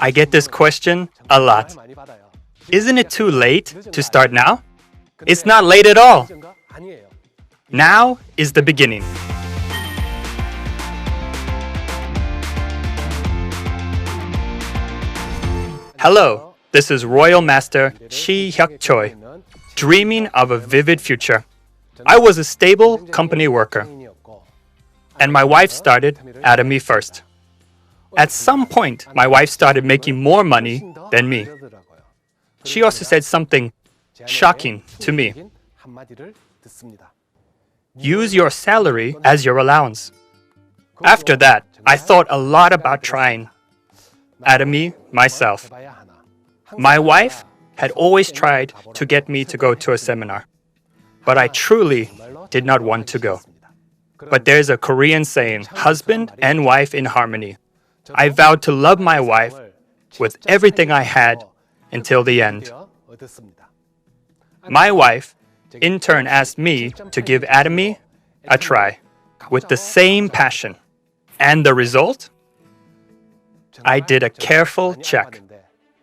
I get this question a lot. Isn't it too late to start now? It's not late at all. Now is the beginning. Hello, this is Royal Master Si Hyuk Choi, dreaming of a vivid future. I was a stable company worker, and my wife started Atomy first. At some point, my wife started making more money than me. She also said something shocking to me. Use your salary as your allowance. After that, I thought a lot about trying Atomy myself. My wife had always tried to get me to go to a seminar, but I truly did not want to go. But there's a Korean saying, husband and wife in harmony. I vowed to love my wife with everything I had until the end. My wife, in turn, asked me to give Atomy a try with the same passion. And the result? I did a careful check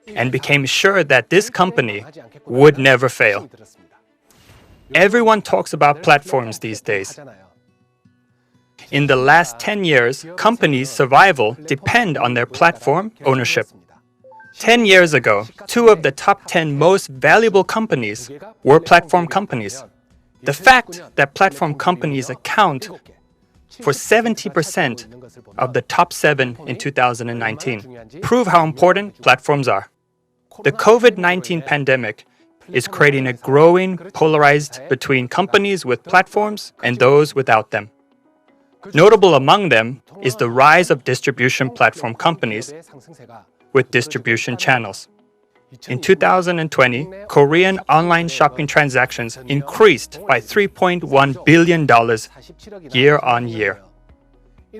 and became sure that this company would never fail. Everyone talks about platforms these days. In the last 10 years, companies' survival depend on their platform ownership. 10 years ago, 2 of the top 10 most valuable companies were platform companies. The fact that platform companies account for 70% of the top 7 in 2019 prove how important platforms are. The COVID-19 pandemic is creating a growing polarized between companies with platforms and those without them. Notable among them is the rise of distribution platform companies with distribution channels. In 2020, Korean online shopping transactions increased by $3.1 billion year on year.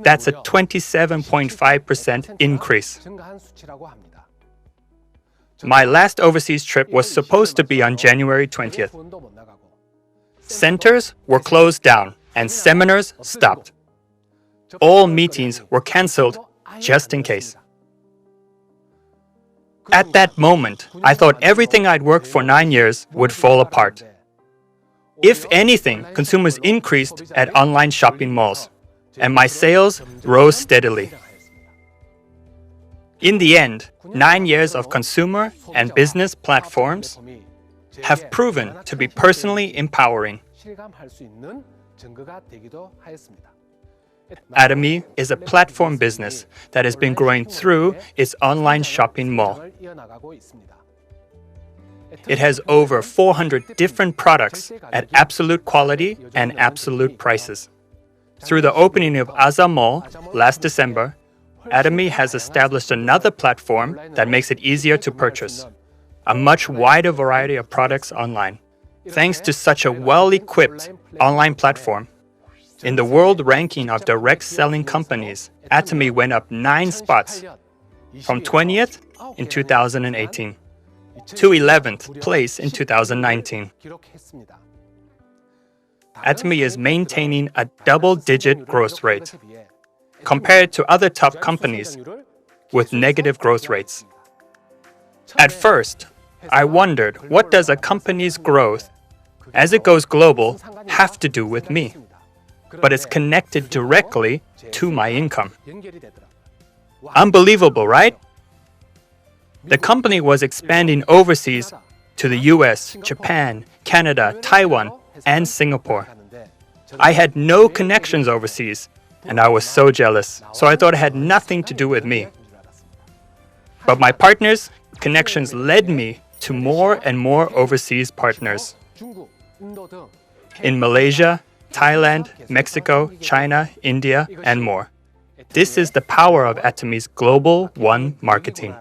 That's a 27.5% increase. My last overseas trip was supposed to be on January 20th. Centers were closed down and seminars stopped. All meetings were cancelled just in case. At that moment, I thought everything I'd worked for 9 years would fall apart. If anything, consumers increased at online shopping malls, and my sales rose steadily. In the end, 9 years of consumer and business platforms have proven to be personally empowering. Atomy is a platform business that has been growing through its online shopping mall. It has over 400 different products at absolute quality and absolute prices. Through the opening of Aza Mall last December, Atomy has established another platform that makes it easier to purchase a much wider variety of products online. Thanks to such a well-equipped online platform, in the world ranking of direct selling companies, Atomy went up 9 spots from 20th in 2018 to 11th place in 2019. Atomy is maintaining a double-digit growth rate compared to other top companies with negative growth rates. At first, I wondered, what does a company's growth as it goes global have to do with me? But it's connected directly to my income. Unbelievable, right? The company was expanding overseas to the US, Japan, Canada, Taiwan, and Singapore. I had no connections overseas, and I was so jealous, so I thought it had nothing to do with me. But my partners' connections led me to more and more overseas partners. In Malaysia, Thailand, Mexico, China, India, and more. This is the power of Atomy's Global One marketing.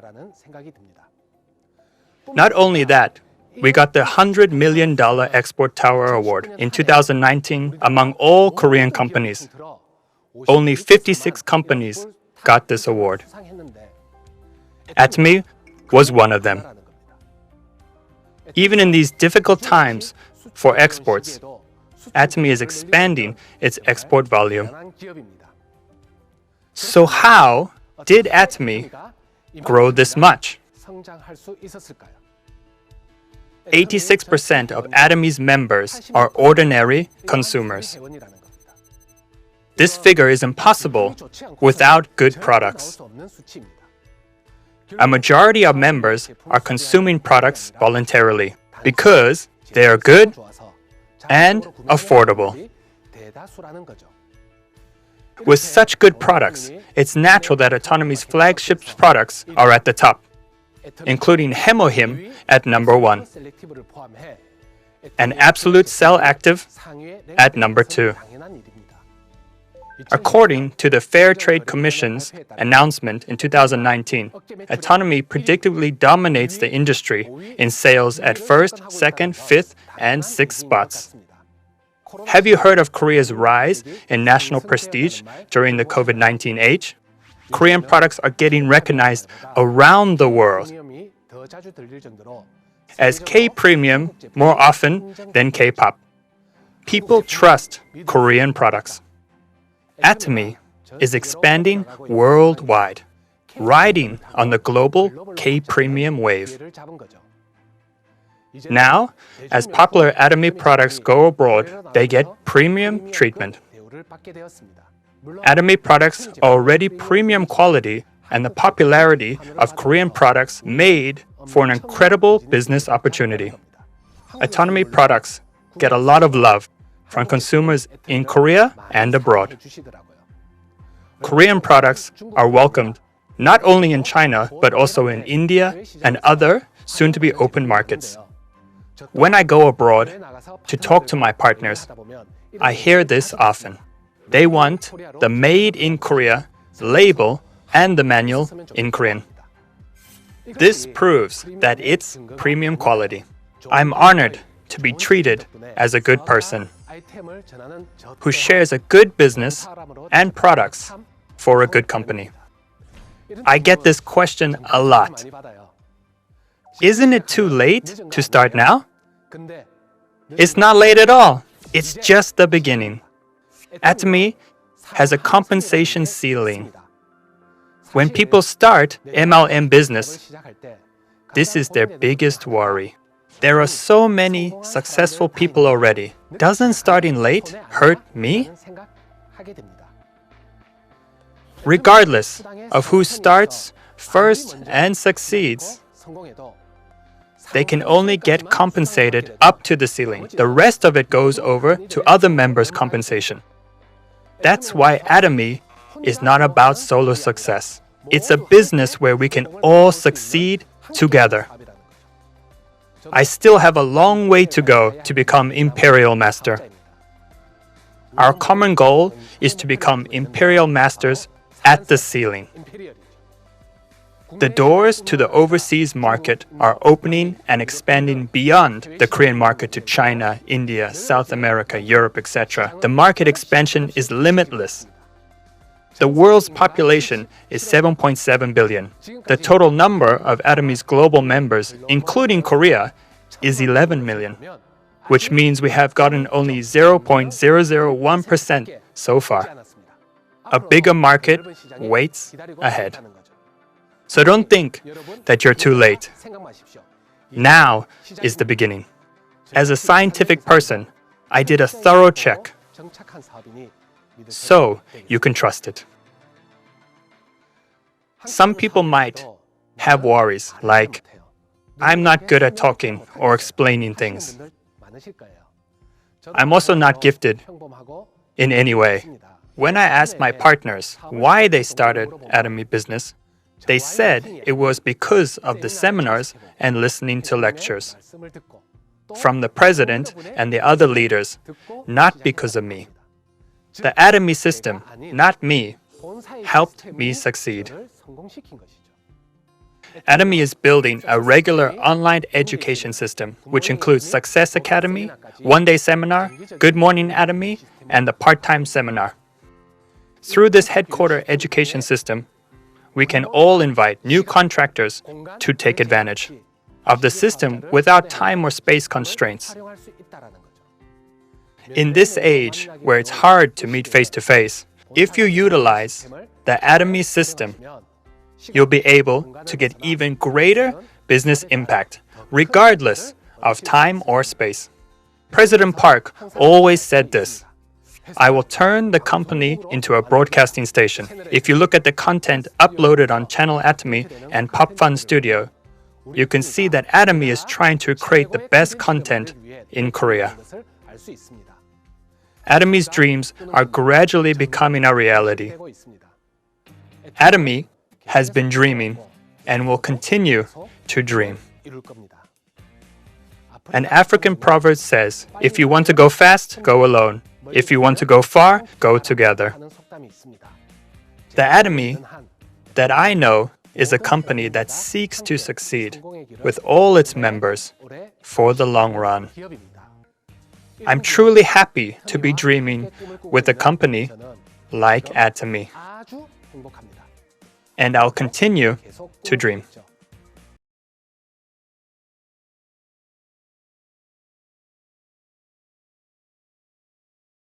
Not only that, we got the $100 million Export Tower Award in 2019 among all Korean companies. Only 56 companies got this award. Atomy was one of them. Even in these difficult times for exports, Atomy is expanding its export volume. So how did Atomy grow this much? 86% of Atomy's members are ordinary consumers. This figure is impossible without good products. A majority of members are consuming products voluntarily because they are good and affordable. With such good products, it's natural that Atomy's flagship products are at the top, including Hemohim at number 1 and Absolute Cell Active at number 2. According to the Fair Trade Commission's announcement in 2019, Atomy predictably dominates the industry in sales at first, second, fifth, and sixth spots. Have you heard of Korea's rise in national prestige during the COVID-19 age? Korean products are getting recognized around the world as K-premium more often than K-pop. People trust Korean products. Atomy is expanding worldwide, riding on the global K-premium wave. Now, as popular Atomy products go abroad, they get premium treatment. Atomy products are already premium quality, and the popularity of Korean products made for an incredible business opportunity. Atomy products get a lot of love from consumers in Korea and abroad. Korean products are welcomed not only in China but also in India and other soon-to-be open markets. When I go abroad to talk to my partners, I hear this often. They want the Made in Korea label and the manual in Korean. This proves that it's premium quality. I'm honored to be treated as a good person who shares a good business and products for a good company. I get this question a lot. Isn't it too late to start now? It's not late at all. It's just the beginning. Atomy has a compensation ceiling. When people start MLM business, this is their biggest worry. There are so many successful people already. Doesn't starting late hurt me? Regardless of who starts first and succeeds, they can only get compensated up to the ceiling. The rest of it goes over to other members' compensation. That's why Atomy is not about solo success. It's a business where we can all succeed together. I still have a long way to go to become Imperial Master. Our common goal is to become Imperial Masters at the ceiling. The doors to the overseas market are opening and expanding beyond the Korean market to China, India, South America, Europe, etc. The market expansion is limitless. The world's population is 7.7 billion. The total number of Atomy's global members, including Korea, is 11 million, which means we have gotten only 0.001% so far. A bigger market waits ahead. So don't think that you're too late. Now is the beginning. As a scientific person, I did a thorough check, so you can trust it. Some people might have worries like, I'm not good at talking or explaining things. I'm also not gifted in any way. When I asked my partners why they started Atomy business, they said it was because of the seminars and listening to lectures from the president and the other leaders, not because of me. The Atomy system, not me, helped me succeed. Atomy is building a regular online education system, which includes Success Academy, one-day seminar, Good Morning Atomy, and the part-time seminar. Through this headquarter education system, we can all invite new contractors to take advantage of the system without time or space constraints. In this age where it's hard to meet face-to-face, if you utilize the Atomy system, you'll be able to get even greater business impact, regardless of time or space. President Park always said this: I will turn the company into a broadcasting station. If you look at the content uploaded on channel Atomy and Pop Fun Studio, you can see that Atomy is trying to create the best content in Korea. Atomy's dreams are gradually becoming a reality. Atomy has been dreaming and will continue to dream. An African proverb says, if you want to go fast, go alone. If you want to go far, go together. The Atomy that I know is a company that seeks to succeed with all its members for the long run. I'm truly happy to be dreaming with a company like Atomy. And I'll continue to dream.